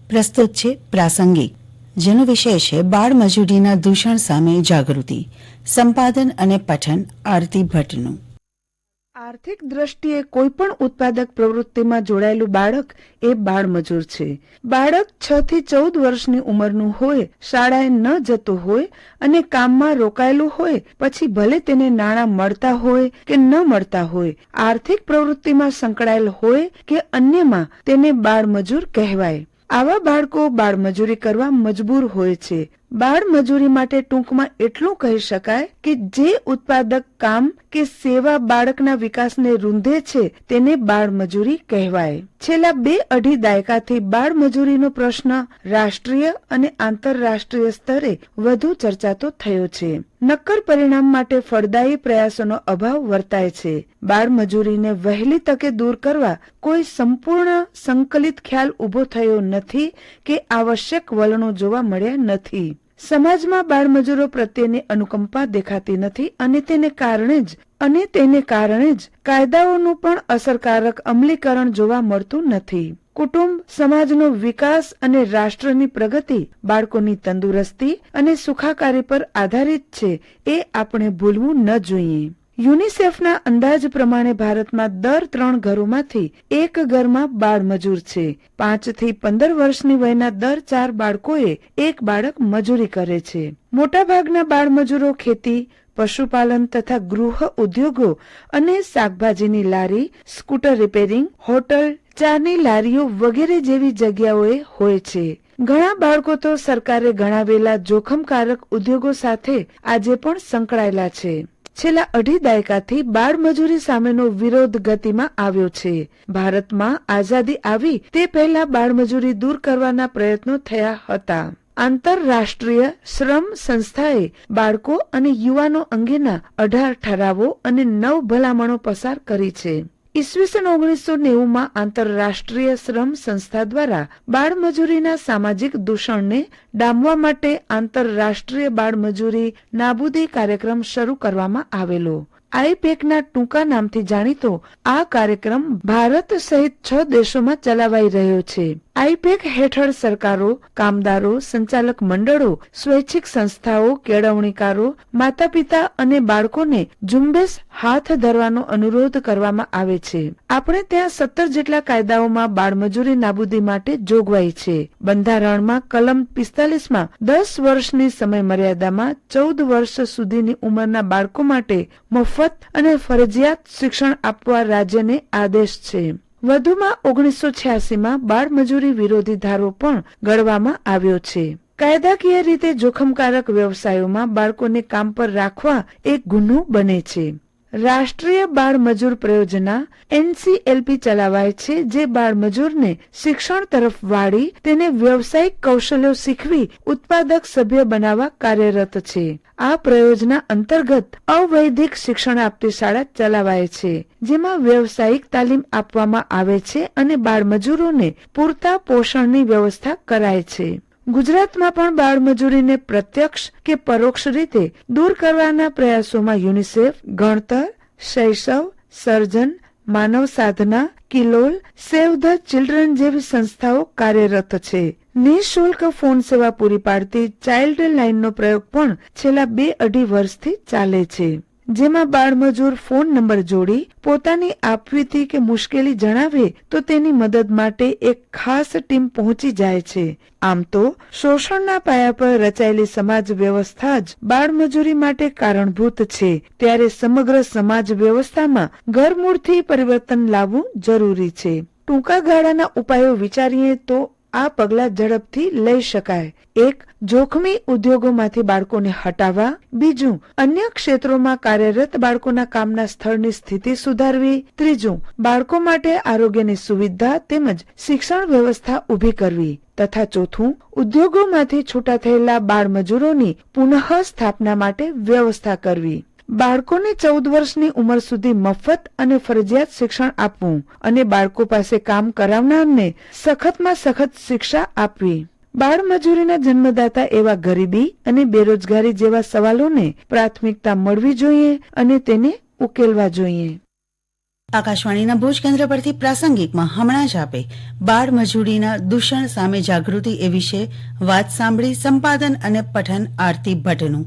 પ્રસ્તુત છે પ્રાસંગિક, જેનો વિષય છે બાળ મજૂરીના દૂષણ સામે જાગૃતિ. સંપાદન અને પઠન આરતી ભટ્ટનું. આર્થિક દ્રષ્ટિએ કોઈ પણ ઉત્પાદક પ્રવૃત્તિમાં જોડાયેલું બાળક એ બાળમજૂર છે. બાળક 6 થી 14 વર્ષની ઉંમરનું હોય, શાળાએ ન જતું હોય અને કામમાં રોકાયેલું હોય, પછી ભલે તેને નાણાં મળતા હોય કે ન મળતા હોય, આર્થિક પ્રવૃત્તિમાં સંકળાયેલ હોય કે અન્યમાં, તેને બાળમજૂર કહેવાય. આવા બાળકો બાળમજૂરી કરવા મજબૂર હોય છે. બાળમજૂરી માટે ટૂંકમાં એટલું કહી શકાય કે જે ઉત્પાદક કામ કે સેવા બાળકના વિકાસને રૂંધે છે તેને બાળમજૂરી કહેવાય. છેલ્લા 2-2.5 દાયકાથી બાળમજૂરીનો પ્રશ્ન રાષ્ટ્રીય અને આંતરરાષ્ટ્રીય સ્તરે વધુ ચર્ચાતો થયો છે. નક્કર પરિણામ માટે ફળદાયી પ્રયાસોનો અભાવ વર્તાય છે. બાળમજૂરીને વહેલી તકે દૂર કરવા કોઈ સંપૂર્ણ સંકલિત ખ્યાલ ઉભો થયો નથી કે આવશ્યક વલણો જોવા મળ્યા નથી. સમાજમાં બાળમજૂરો પ્રત્યેની અનુકંપા દેખાતી નથી અને તેને કારણે જ કાયદાઓનું પણ અસરકારક અમલીકરણ જોવા મળતું નથી. કુટુંબ, સમાજનો વિકાસ અને રાષ્ટ્રની પ્રગતિ બાળકોની તંદુરસ્તી અને સુખાકારી પર આધારિત છે, એ આપણે ભૂલવું ન જોઈએ. યુનિસેફના અંદાજ પ્રમાણે ભારતમાં દર 3 ઘરોમાંથી 1 ઘરમાં બાળમજૂર છે. 5 થી 15 વર્ષની વયના દર 4 બાળકોએ 1 બાળક મજૂરી કરે છે. મોટાભાગના બાળમજૂરો ખેતી, પશુપાલન તથા ગૃહ ઉદ્યોગો અને શાકભાજીની લારી, સ્કૂટર રિપેરિંગ, હોટલ, ચાની લારીઓ વગેરે જેવી જગ્યાઓએ હોય છે. ઘણા બાળકો તો સરકારે ગણાવેલા જોખમકારક ઉદ્યોગો સાથે આજે પણ સંકળાયેલા છે. છેલ્લા 2.5 દાયકાથી બાળમજૂરી સામેનો વિરોધ ગતિમાં આવ્યો છે. ભારતમાં આઝાદી આવી તે પહેલા બાળમજૂરી દૂર કરવાના પ્રયત્નો થયા હતા. આંતરરાષ્ટ્રીય શ્રમ સંસ્થાએ બાળકો અને યુવાનો અંગેના 18 ઠરાવો અને 9 ભલામણો પસાર કરી છે. ઈસવીસન 1990માં આંતરરાષ્ટ્રીય શ્રમ સંસ્થા દ્વારા બાળમજૂરીના સામાજિક દૂષણને ડામવા માટે આંતરરાષ્ટ્રીય બાળમજૂરી નાબૂદી કાર્યક્રમ શરૂ કરવામાં આવેલો. આઈપેકના ટૂંકા નામથી જાણીતો આ કાર્યક્રમ ભારત સહિત 6 દેશોમાં ચલાવાઈ રહ્યો છે. આઈપેક હેઠળ સરકારો, કામદારો, સંચાલક મંડળો, સ્વૈચ્છિક સંસ્થાઓ, કેળવણીકારો, માતા પિતા અને બાળકોને ઝુંબેશ હાથ ધરવાનો અનુરોધ કરવામાં આવે છે. આપણે ત્યાં 17 જેટલા કાયદાઓમાં બાળમજૂરી નાબૂદી માટે જોગવાઈ છે. બંધારણમાં કલમ 45માં 10 વર્ષની સમય મર્યાદામાં 14 વર્ષ સુધીની ઉંમરના બાળકો માટે મફત અને ફરજિયાત શિક્ષણ આપવા રાજ્યને આદેશ છે. વધુમાં 1986માં બાળમજૂરી વિરોધી ધારો પણ ઘડવામાં આવ્યો છે. કાયદાકીય રીતે જોખમકારક વ્યવસાયોમાં બાળકોને કામ પર રાખવા એક ગુનો બને છે. રાષ્ટ્રીય બાળ મજૂર પરિયોજના NCLP ચલાવાય છે, જે બાળમજૂરને શિક્ષણ તરફ વાળી તેને વ્યવસાયિક કૌશલ્યો શીખવી ઉત્પાદક સભ્ય બનાવવા કાર્યરત છે. આ પરિયોજના અંતર્ગત અવૈધિક શિક્ષણ આપતી શાળા ચલાવાય છે, જેમાં વ્યવસાયિક તાલીમ આપવામાં આવે છે અને બાળમજૂરોને પૂરતા પોષણની વ્યવસ્થા કરાય છે. ગુજરાતમાં પણ બાળમજૂરીને પ્રત્યક્ષ કે પરોક્ષ રીતે દૂર કરવાના પ્રયાસોમાં UNICEF, Ganatar, Shaishav, Sarjan, Manav Sadhana, Kilol, save the children જેવી સંસ્થાઓ કાર્યરત છે. નિઃશુલ્ક ફોન સેવા પૂરી પાડતી ચાઇલ્ડ લાઇનનો પ્રયોગ પણ છેલ્લા 2-2.5 વર્ષથી ચાલે છે, જેમાં બાળમજૂર ફોન નંબર જોડી પોતાની આપવીતી કે મુશ્કેલી જણાવે તો તેની મદદ માટે એક ખાસ ટીમ પહોંચી જાય છે. આમ તો શોષણના પાયા પર રચાયેલી સમાજ વ્યવસ્થા જ બાળમજૂરી માટે કારણભૂત છે, ત્યારે સમગ્ર સમાજ વ્યવસ્થામાં ઘરમૂળથી પરિવર્તન લાવવું જરૂરી છે. ટૂંકા ગાળાના ઉપાયો વિચારીએ તો આ પગલાં ઝડપથી લઈ શકાય. 1. જોખમી ઉદ્યોગોમાંથી બાળકોને હટાવવા. 2. અન્ય ક્ષેત્રોમાં કાર્યરત બાળકોના કામના સ્થળની સ્થિતિ સુધારવી. 3. બાળકો માટે આરોગ્યની સુવિધા તેમજ શિક્ષણ વ્યવસ્થા ઊભી કરવી. તથા 4. ઉદ્યોગોમાંથી છૂટા થયેલા બાળમજૂરોની પુનઃ સ્થાપના માટે વ્યવસ્થા કરવી. બાળકોને 14 વર્ષની ઉંમર સુધી મફત અને ફરજિયાત શિક્ષણ આપવું અને બાળકો પાસે કામ કરાવનારને સખતમાં સખત શિક્ષા આપવી. બાળમજૂરીના જન્મદાતા એવા ગરીબી અને બેરોજગારી જેવા સવાલોને પ્રાથમિકતા મળવી જોઈએ અને તેને ઉકેલવા જોઈએ. આકાશવાણીના ભુજ કેન્દ્ર પરથી પ્રાસંગિકમાં હમણાં જ આપે બાળ મજૂરીના દૂષણ સામે જાગૃતિ એ વિશે વાત સાંભળી. સંપાદન અને પઠન આરતી ભટ્ટનું.